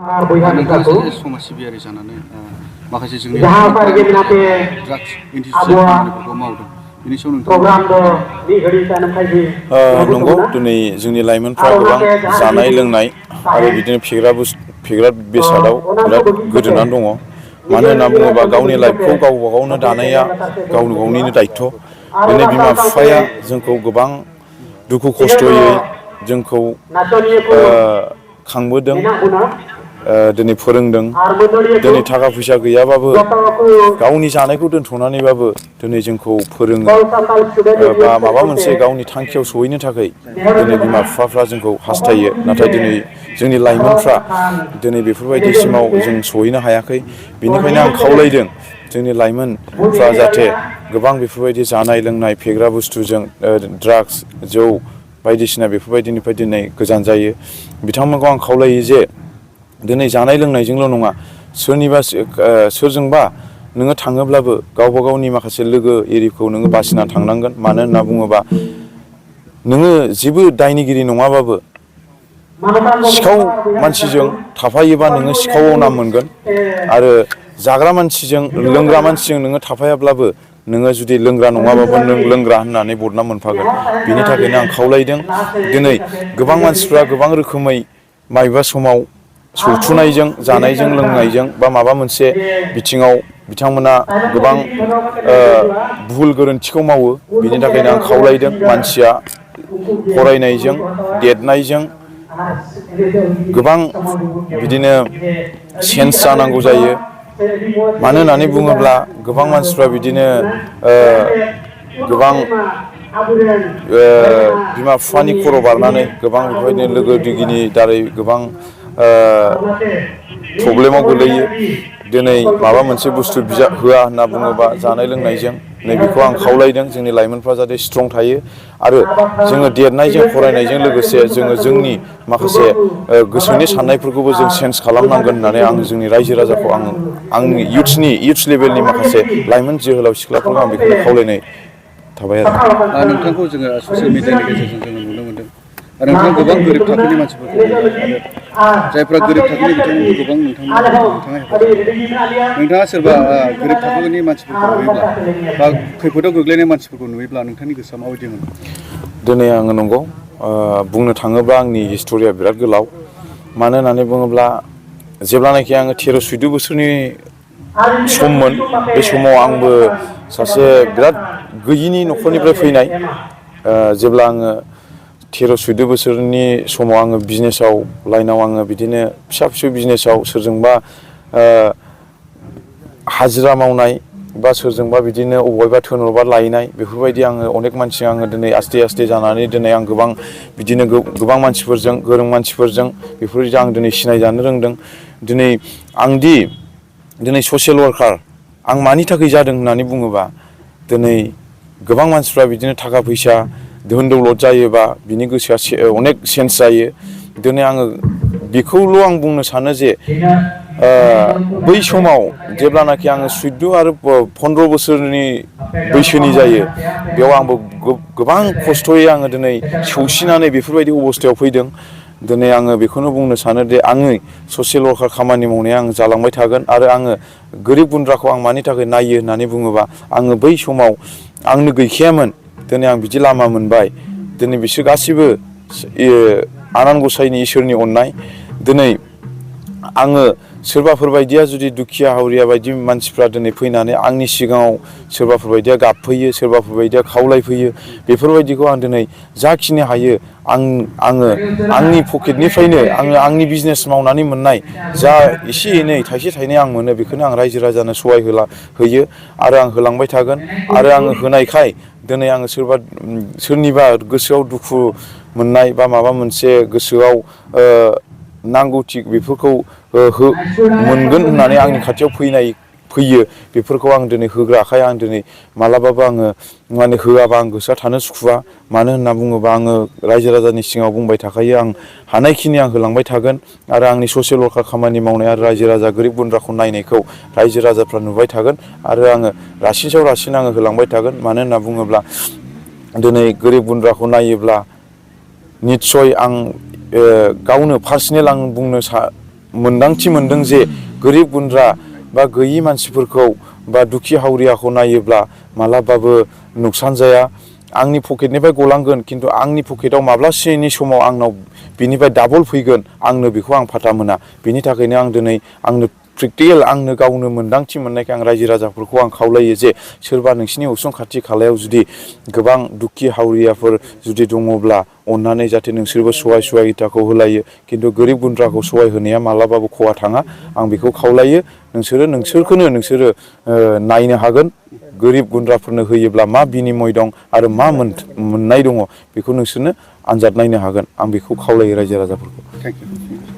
नोंथाङा समाज सिबियारि जानानै माखासे जोंनि ड्राग्स इन्डास्ट्रिफोरखौ मावदों बेनि सायाव नोंथाङा नंगौ दिनै जोंनि लाइमोनफ्रा गोबां जानाय लोंनाय आरो बिदिनो फेग्रा बेसादाव बिराद गोदोनानै दङ। मानो होनना बुङोबा गावनि लाइफखौ गावबा गावनो दानाया गावनिनो दायथ'। दिनै बिमा बिफाया जोंखौ गोबां दुखु खस्थ'यै जोंखौ खांबोदों, दिनै फोरोंदों। दिनै थाखा फैसा गैयाबाबो गावनि जानायखौ दोनथ'नानैबाबो दिनै जोंखौ फोरोङो बा माबा मोनसे गावनि थांखियाव सहैनो थाखाय दिनै बिमा बिफाफ्रा जोंखौ हास्थायो। नाथाय दिनै जोंनि लाइमोनफ्रा दिनै बेफोरबायदिसिमाव जों सहैनो हायाखै। बेनिखायनो आं खावलायदों जोंनि लाइमोनफ्रा जाहाथे गोबां बेफोरबायदि जानाय लोंनाय फेग्रा बुस्थुजों ड्राग्स जौ बायदिसिना बेफोरबायदिनिफ्राय दिनै गोजान जायो। बिथांमोनखौ आं खावलायो जे दिनै जानाय लोंनायजोंल' नङा, सोरजोंबा नोङो थाङोब्लाबो गावबा गावनि माखासे लोगो एरिखौ नोङो बासिना थांनांगोन। मानो होनना बुङोबा नोङो जेबो दायनिगिरि नङाबाबो सिखाव मानसिजों थाफायोबा नोङो सिखावआव नाम मोनगोन आरो जाग्रा मानसिजों लोंग्रा मानसिजों नोङो थाफायाब्लाबो नोङो जुदि लोंग्रा नङाबाबो नों लोंग्रा होननानै बदनाम मोनफागोन। बिनि थाखायनो आं खावलायदों दिनै गोबां मानसिफ्रा गोबां रोखोमै माबेबा समाव सौथुनायजों जानायजों लोंनायजों बा माबा मोनसे बिथिङाव बिथांमोना गोबां भुल गोरोन्थिखौ मावो। बिनि थाखायनो आं खावलायदों मानसिया फरायनायजों देरनायजों गोबां बिदिनो सेन्स जानांगौ जायो। मानो होननानै बुङोब्ला गोबां मानसिफ्रा बिदिनो गोबां बिमा बिफानि खर' बारनानै गोबां बेफोरबायदिनो लोगो दिगिनि दारै गोबां प्रब्लेमाव गोलैयो। दिनै माबा मोनसे बुस्थु होआ होनना बुङोबा जानाय लोंनायजों नैबेखौ आं खावलायदों जोंनि लाइमोनफ्रा जाहाथे स्ट्रं थायो आरो जोङो देरनायजों फरायनायजों लोगोसे जोङो जोंनि माखासे गोसोनि साननायफोरखौबो जों चेन्ज खालामनांगोन होननानै आं जोंनि रायजो राजाखौ आंनि इयुथ्स लेभेलनि माखासे लाइमोन जोहोलाव सिख्लाफोरखौ आं बेखौनो खावलायनाय थाबाय आरो। नोंथांखौ जोङो ससियेल मिडियानि गेजेरजों जोङो नुनो मोनदों आरो नोंथाङा गोबां गोरिब थाखोनि मानसिफोरखौ नुबाय आरो जायफ्रा गोरिब थाखोनि बिथांमोनखौ गोबां नोंथाङा हेफाजाब होबाय। नोंथाङा सोरबा गोरिब थाखोनि मानसिफोरखौ नुयोब्ला बा खैफोदाव गोग्लैनाय मानसिफोरखौ नुयोब्ला नोंथांनि गोसोआ माबायदि मोनो? दिनै आङो नंगौ बुंनो थाङोब्ला आंनि हिस्ट'रिया बिराद गोलाव। मानो होननानै बुङोब्ला जेब्लानाखि आङो 13-14 बोसोरनि सममोन बे समाव आंबो सासे बिराद गैयिनि न'खरनिफ्राय फैनाय। जेब्ला आङो 13-14 बोसोरनि समाव आङो बिजनेसाव लाइनाव आङो बिदिनो फिसा फिसौ बिजनेसाव सोरजोंबा हाजिरा मावनाय बा सोरजोंबा बिदिनो अबेबा थोनहरबा लायनाय बेफोरबायदि आङो अनेक मानसि आङो दिनै आस्थे जानानै दिनै आं गोबां बिदिनो गोबां मानसिफोरजों गोरों मानसिफोरजों बेफोरबायदि आं दिनै सिनायजानो रोंदों। दिनै ससियेल वार्कार आं मानि थाखाय जादों होननानै बुङोबा दिनै गोबां मानसिफ्रा बिदिनो थाखा फैसा धोन दौलद जायोबा बिनि गोसोआ अनेक चेन्ज जायो। दिनै आङो बेखौल' आं बुंनो सानो जे बै समाव जेब्लानाखि आङो 14 आरो 15 बोसोरनि बैसोनि जायो बेयाव आंबो गोबां खस्थ'यै आङो दिनै सौसिनानै बेफोरबायदि अबस्थायाव फैदों। दिनै आङो बेखौनो बुंनो सानो दि आङो ससियेल वार्कार खामानि मावनाया आं जालांबाय थागोन आरो आङो गोरिब गुन्द्राखौ आं मानि थाखाय नायो होननानै बुङोबा आङो बै समाव आंनो गैखायामोन। दिनै आं बिदि लामा मोनबाय। दिनै बिसोर गासैबो आनान गसाइनि इसोरनि अननाय। दिनै आङो सोरबाफोर बायदिया जुदि दुखिया हावरिया बायदि मानसिफ्रा दिनै फैनानै आंनि सिगाङाव सोरबाफोर बायदिया गाबफैयो सोरबाफोर बायदिया खावलायफैयो बेफोरबायदिखौ आं दिनै जाखिनि हायो आङो आंनि पकेटनिफ्रायनो आंनि बिजनेस मावनानै मोननाय जा एसे एनै थाइसे थाइनै आं मोनो बेखौनो आं रायजो राजानो सहाय होयो आरो आं होलांबाय थागोन। आरो आङो होनायखाय दिनै आङो सोरनिबा गोसोआव दुखु मोननाय बा माबा मोनसे गोसोआव नांगौथि बेफोरखौ मोनगोन होननानै आंनि खाथियाव फैयो बेफोरखौ आं दिनै होग्राखाय आं दिनै मालाबाबो आङो माने होआबा आं गोसोआ थानो सुखुवा। मानो होनना बुङोबा आङो रायजो राजानि सिगाङाव बुंबाय थाखायो आं हानायखिनि आं होलांबाय थागोन आरो आंनि ससियेल वार्कार खामानि मावनाय आरो रायजो राजा गोरिब गुन्द्राखौ नायनायखौ रायजो राजाफ्रा नुबाय थागोन आरो आङो रासिन सायाव रासिन आङो होलांबाय थागोन। मानो होनना बुङोब्ला दिनै गोरिब गुन्द्राखौ नायोब्ला निस्सय आं गावनो पार्सनेल आं बुंनो मोन्दांथि मोनदों जे गोरिब गुन्द्रा बा गैयि मानसिफोरखौ बा दुखि हावरियाखौ नायोब्ला मालाबाबो नुकसान जाया। आंनि पकेटनिफ्राय गलांगोन खिन्थु आंनि पकेटाव माब्लासेनि समाव आंनाव बिनिफ्राय डाबल फैगोन आंनो बेखौ आं फाता मोना। बिनि थाखायनो आं दिनै आंनो प्रेक्टिकेल आंनो गावनो मोन्दांथि मोननायखाय आं रायजो राजाफोरखौ आं खावलायो जे सोरबा नोंसिनि उसुं खाथि खालायाव जुदि गोबां दुखि हावरियाफोर जुदि दङब्ला अननानै जाहाथे नोंसोरबो सहाय इथाखौ होलायो। खिन्थु गोरिब गुन्द्राखौ सहाय होनाया मालाबाबो खहा थाङा आं बेखौ खावलायो। नोंसोरखौनो नोंसोरो नायनो हागोन गोरिब गुन्द्राफोरनो होयोब्ला मा बिनिमय दं आरो मा मोननाय दङ बेखौ नोंसोरनो आनजाद नायनो हागोन। आं बेखौ खावलायो रायजो राजाफोरखौ। Thank you.